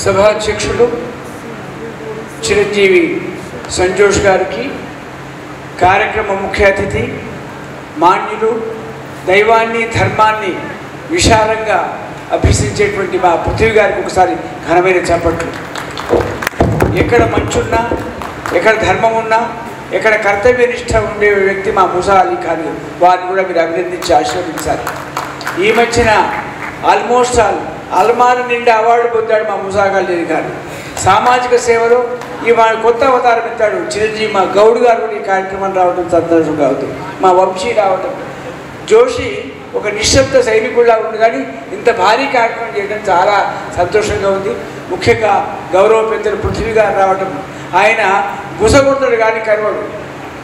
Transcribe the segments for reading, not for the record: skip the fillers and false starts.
సభాధ్యక్షులు చిరంజీవి సంజోష్ గారికి, కార్యక్రమ ముఖ్య అతిథి మాన్యులు, దైవాన్ని ధర్మాన్ని విశాలంగా అభ్యసించేటువంటి మా పృథ్వీ గారికి ఒకసారి ఘనమైన చప్పట్లు. ఎక్కడ మంచున్నా, ఎక్కడ ధర్మం ఉన్నా, ఎక్కడ కర్తవ్యనిష్ట ఉండే వ్యక్తి మా మూసా అలీ ఖాన్. వారిని కూడా మీరు అభినందించి ఆశీర్వదించాలి. ఈ మధ్యన ఆల్మోస్ట్ అల్మార్ నిండా అవార్డు పొందాడు మా మూసా అలీ గారు. సామాజిక సేవలో ఇవాళ కొత్త అవతారం ఎత్తాడు చిరంజీవి. మా గౌడ్ గారు కూడా ఈ కార్యక్రమం రావడం సంతోషంగా అవుతుంది. మా వంశీ రావడం, జోషి ఒక నిశ్శబ్ద సైనికుడిలా ఉంది, కానీ ఇంత భారీ కార్యక్రమం చేయడం చాలా సంతోషంగా ఉంది. ముఖ్యంగా గౌరవ పెద్దలు పృథ్వీ గారు రావడం, ఆయన బుసగొడతాడు కానీ కరవడు,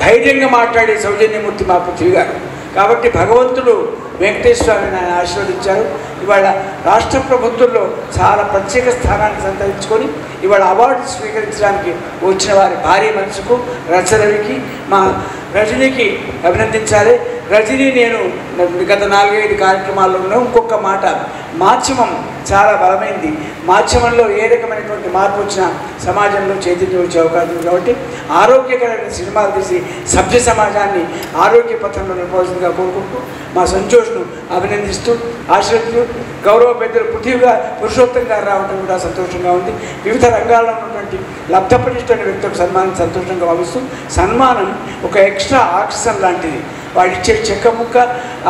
ధైర్యంగా మాట్లాడే సౌజన్యమూర్తి మా పృథ్వీ గారు. కాబట్టి భగవంతుడు వెంకటేశ్వర స్వామిని ఆయన ఆశీర్వదించారు. ఇవాళ రాష్ట్ర ప్రభుత్వంలో చాలా ప్రత్యేక స్థానాన్ని సంతరించుకొని ఇవాళ అవార్డు స్వీకరించడానికి వచ్చిన వారి భారీ మనసుకు, రచరవికి, మా రజనీకి అభినందించాలి. రజనీ నేను గత 4-5 కార్యక్రమాల్లో ఉన్నాం. ఇంకొక మాట, మాధ్యమం చాలా బలమైంది. మాధ్యమంలో ఏ రకమైనటువంటి మార్పు వచ్చినా సమాజంలో చైతన్యం వచ్చే అవకాశం ఉంది. కాబట్టి ఆరోగ్యకరమైన సినిమాలు తీసి సభ్య సమాజాన్ని ఆరోగ్య పథంలో నిలపాల్సిందిగా కోరుకుంటూ మా సంతోష్ను అభినందిస్తూ ఆశీర్వదిస్తూ, గౌరవ పెద్దలు పృథ్వీగా పురుషోత్తం గారు రావడం కూడా సంతోషంగా ఉంది. వివిధ రంగాల్లో ఉన్నటువంటి లబ్ధపటిష్టమైన వ్యక్తులకు సన్మానం సంతోషంగా భావిస్తూ, సన్మానం ఒక ఎక్స్ట్రా ఆక్సిజన్ లాంటిది. వాళ్ళు ఇచ్చే చెక్క ముక్క,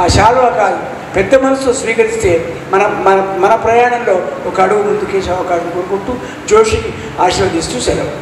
ఆ శాలువ కాదు, పెద్ద మనసుతో స్వీకరిస్తే మన మన మన ప్రయాణంలో ఒక అడుగు ముందుకేసే అవకాశం కోరుకుంటూ జోషికి ఆశీర్వదిస్తూ సెలవు.